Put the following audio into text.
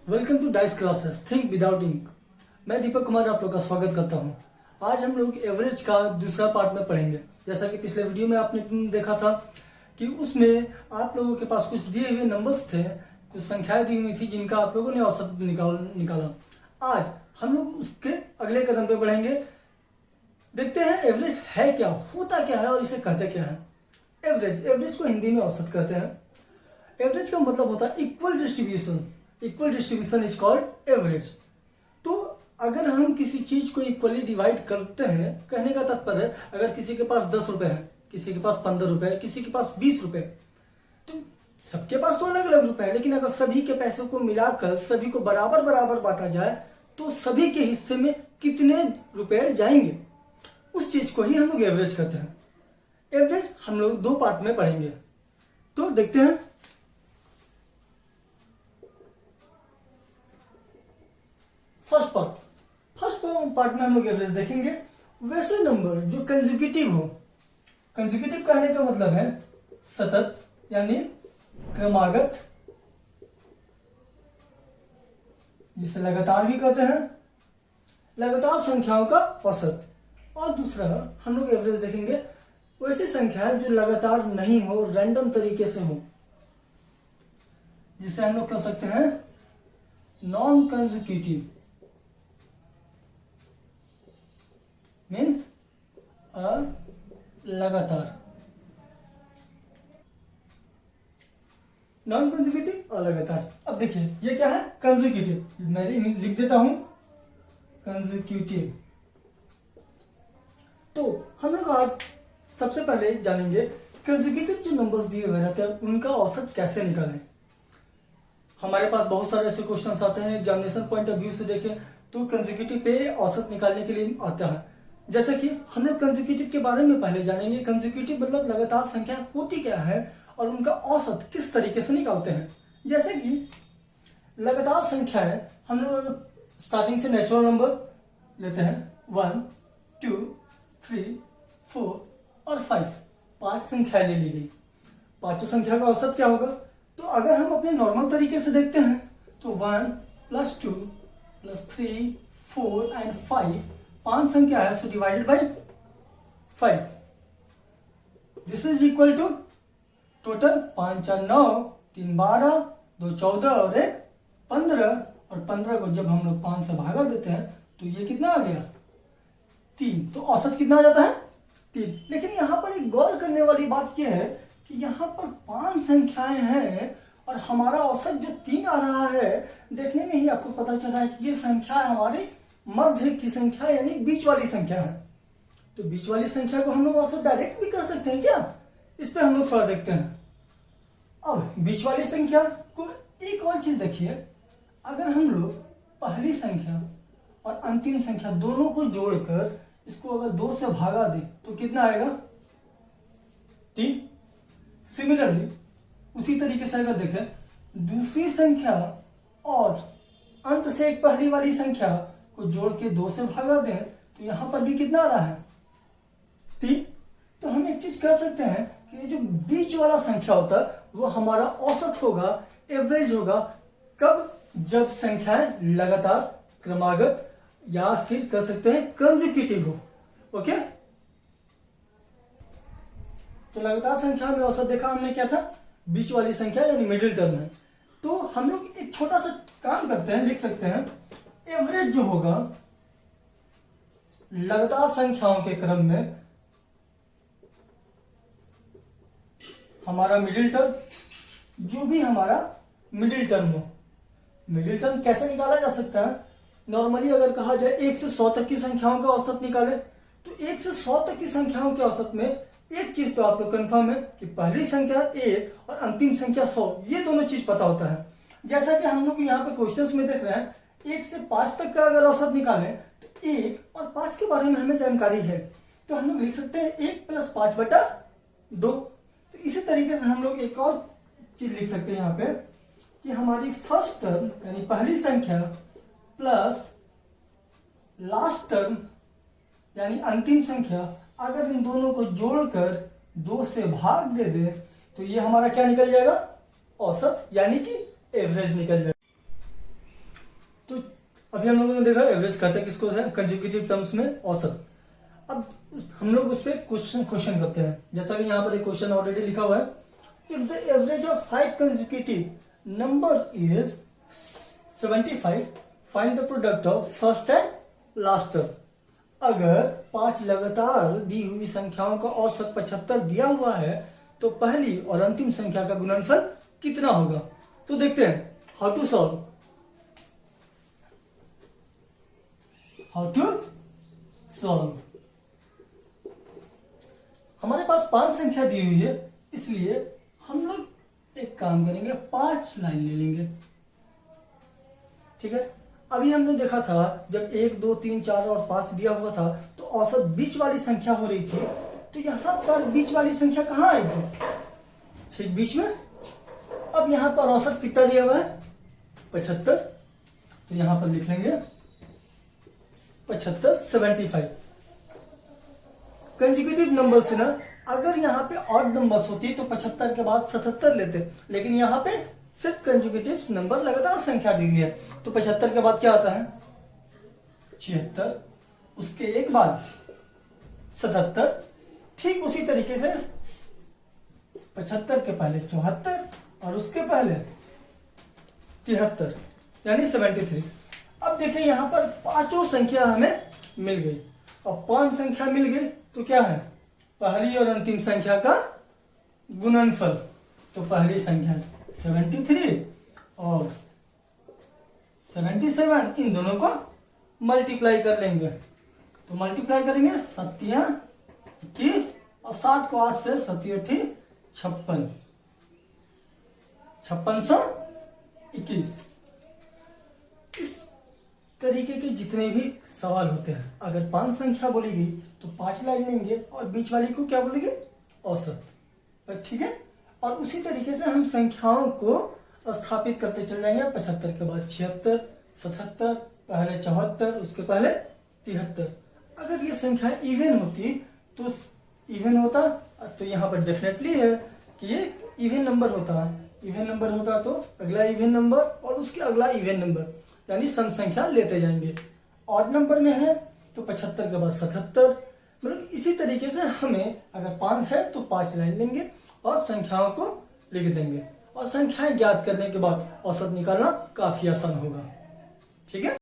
Welcome to dice classes think without ink. मैं दीपक कुमार आप लोग का स्वागत करता हूं। आज हम लोग एवरेज का दूसरा पार्ट में पढ़ेंगे। जैसा कि पिछले वीडियो में आपने देखा था कि उसमें आप लोगों के पास कुछ दिए हुए नंबर्स थे, कुछ संख्याएं दी हुई थी जिनका आप लोगों ने औसत निकाला। आज हम लोग उसके अगले कदम पे बढ़ेंगे। देखते हैं एवरेज है क्या, होता क्या है और इसे कहते क्या है। एवरेज को हिंदी में औसत कहते हैं। एवरेज का मतलब होता है equal distribution is called average. तो अगर हम किसी चीज को इक्वली डिवाइड करते हैं, कहने का तात्पर्य है अगर किसी के पास 10 रुपए है, किसी के पास 15 रुपए है, किसी के पास 20 रुपए, तो सबके पास तो अलग अलग रुपए है, लेकिन अगर सभी के पैसों को मिलाकर सभी को बराबर बराबर बांटा जाए तो सभी के हिस्से में कितने रुपए जाएंगे, उस चीज को ही हम लोग एवरेज कहते हैं। एवरेज हम लोग दो पार्ट में पढ़ेंगे, तो देखते हैं। फर्स्ट पार्ट में हम लोग एवरेज देखेंगे। वैसे नंबर जो कंसेक्यूटिव हो, कंसेक्यूटिव कहने का मतलब है सतत यानी क्रमागत, जिसे लगातार भी कहते हैं, लगातार संख्याओं का औसत। और दूसरा हम लोग एवरेज देखेंगे वैसी संख्याएं जो लगातार नहीं हो, रैंडम तरीके से हो, जिसे हम लोग कह सकते हैं नॉन कंसेक्यूटिव, मीन्स लगातार। नॉन कंसेक्यूटिव और लगातार। अब देखिए ये क्या है, कंसेक्यूटिव। मैं लिख देता हूं कंसेक्यूटिव। तो हम लोग आज सबसे पहले जानेंगे कंसेक्यूटिव जो नंबर्स दिए हुए रहते हैं उनका औसत कैसे निकालें। हमारे पास बहुत सारे ऐसे क्वेश्चंस आते हैं, एग्जामिनेशन पॉइंट ऑफ व्यू से देखें तो कंसेक्यूटिव पे औसत निकालने के लिए आता है। जैसे कि हम लोग कंसेक्यूटिव के बारे में पहले जानेंगे। कंसेक्यूटिव मतलब लगातार संख्या होती क्या है और उनका औसत किस तरीके से निकालते हैं। जैसे कि लगातार संख्याएं हम लोग स्टार्टिंग से नेचुरल नंबर लेते हैं, 1 2 3 4 और 5, 5 संख्याएं ले ली गई। पांचों संख्या का औसत क्या होगा, तो अगर हम अपने नॉर्मल तरीके से देखते हैं तो 1 + 2 + 3 4 एंड 5, 5 संख्या है, so divided by 5, this is equal to total 5 × 9, 3 = 12, 2 = 14 और 1 = 15। और 15 को जब हम लोग 5 से भागा देते हैं तो ये कितना आ गया, 3। तो औसत कितना आ जाता है, 3। लेकिन यहाँ पर एक गौर करने वाली बात यह है कि यहाँ पर 5 संख्याएं हैं और हमारा औसत जो 3 आ रहा है, देखने में ही आपको पता चल रहा है कि ये संख्या हमारी मध्य की संख्या यानी बीच वाली संख्या है। तो बीच वाली संख्या को हम लोग औसत डायरेक्ट भी कर सकते हैं क्या, इस पे हम लोग थोड़ा देखते हैं। अब बीच वाली संख्या को एक और चीज देखिए, अगर हम लोग पहली संख्या और अंतिम संख्या दोनों को जोड़कर इसको अगर 2 से भागा दें तो कितना आएगा, 3। सिमिलरली उसी तरीके से अगर देखें दूसरी संख्या और अंत से एक पहली वाली संख्या को जोड़ के 2 से भागा दें तो यहां पर भी कितना आ रहा है, 3। तो हम एक चीज कह सकते हैं कि ये जो बीच वाला संख्या होता है वो हमारा औसत होगा, एवरेज होगा। कब, जब संख्याएं लगातार, क्रमागत या फिर कह सकते हैं कंसेक्यूटिव हो। ओके, तो लगातार संख्या में औसत देखा हमने क्या था, बीच वाली संख्या यानी मिडिल टर्म है। तो हम लोग एक छोटा सा काम करते हैं, लिख सकते हैं एवरेज जो होगा लगातार संख्याओं के क्रम में हमारा मिडिल टर्म, जो भी हमारा मिडिल टर्म हो। मिडिल टर्म कैसे निकाला जा सकता है, नॉर्मली अगर कहा जाए 1 से 100 तक की संख्याओं का औसत निकाले तो 1 से 100 तक की संख्याओं के औसत में एक चीज तो आप लोग कंफर्म है कि पहली संख्या 1 और अंतिम संख्या 100, ये दोनों चीज पता होता है। जैसा कि हम लोग यहाँ पे क्वेश्चंस में देख रहे हैं 1 से 5 तक का अगर औसत निकालें तो 1 और 5 के बारे में हमें जानकारी है, तो हम लोग लिख सकते हैं 1 + 5/2। तो इसी तरीके से हम लोग एक और चीज लिख सकते हैं यहाँ पे कि हमारी फर्स्ट टर्म यानी पहली संख्या प्लस लास्ट टर्म यानी अंतिम संख्या, अगर इन दोनों को जोड़कर 2 से भाग दे दे तो ये हमारा क्या निकल जाएगा, औसत यानी कि एवरेज निकल जाएगा। अभी हम लोगों ने देखा एवरेज कहते हैं किसको है, कंसेक्यूटिव टर्म्स में औसत। अब हम लोग उस पर क्वेश्चन करते हैं। जैसा कि यहाँ पर एक क्वेश्चन ऑलरेडी लिखा हुआ है, if the average of 5 consecutive number is 75, find the product of first and last term. अगर 5 लगातार दी हुई संख्याओं का औसत 75 दिया हुआ है तो पहली और अंतिम संख्या का गुणनफल कितना होगा। तो देखते हैं हाउ टू सॉल्व। हमारे पास 5 संख्या दी हुई है, इसलिए हम लोग एक काम करेंगे, 5 लाइन ले लेंगे। ठीक है, अभी हमने देखा था जब 1, 2, 3, 4 और 5 दिया हुआ था तो औसत बीच वाली संख्या हो रही थी। तो यहां पर बीच वाली संख्या कहां आएगी, ठीक बीच में। अब यहां पर औसत कितना दिया हुआ है, 75। तो यहां पर लिख लेंगे 75, 75। कंसेक्यूटिव नंबर से ना, अगर यहाँ पे ऑड नंबर्स होती तो 75 के बाद 77 लेते, लेकिन यहाँ पे सिर्फ कंसेक्यूटिव नंबर लगातार संख्या दी हुई है। तो 75 के बाद क्या आता है, 76, उसके एक बाद 77। ठीक उसी तरीके से 75 के पहले 74 और उसके पहले 73, यानी 73। अब देखिए यहाँ पर पांचों संख्या हमें मिल गई। अब 5 संख्या मिल गई तो क्या है, पहली और अंतिम संख्या का गुणनफल। तो पहली संख्या 73 और 77, इन दोनों को मल्टीप्लाई कर लेंगे। तो मल्टीप्लाई करेंगे 7 21 और 7 को 8 से 7 56, 5621। इस तरीके के जितने भी सवाल होते हैं, अगर 5 संख्या बोलेगी तो 5 लाइन लेंगे और बीच वाली को क्या बोलेंगे, औसत। ठीक है, और उसी तरीके से हम संख्याओं को स्थापित करते चल जाएंगे। 75 के बाद 76, 77, पहले 74, उसके पहले 73। अगर ये संख्या इवन होती तो इवन होता, तो यहाँ पर डेफिनेटली है कि ये इवन नंबर होता। इवन नंबर होता तो अगला इवन नंबर और उसके अगला इवन नंबर, यानी सम संख्या लेते जाएंगे। ऑड नंबर में है तो 75 के बाद 77। मतलब इसी तरीके से हमें अगर 5 है तो 5 लाइन लेंगे और संख्याओं को लिख देंगे, और संख्याएं ज्ञात करने के बाद औसत निकालना काफी आसान होगा। ठीक है।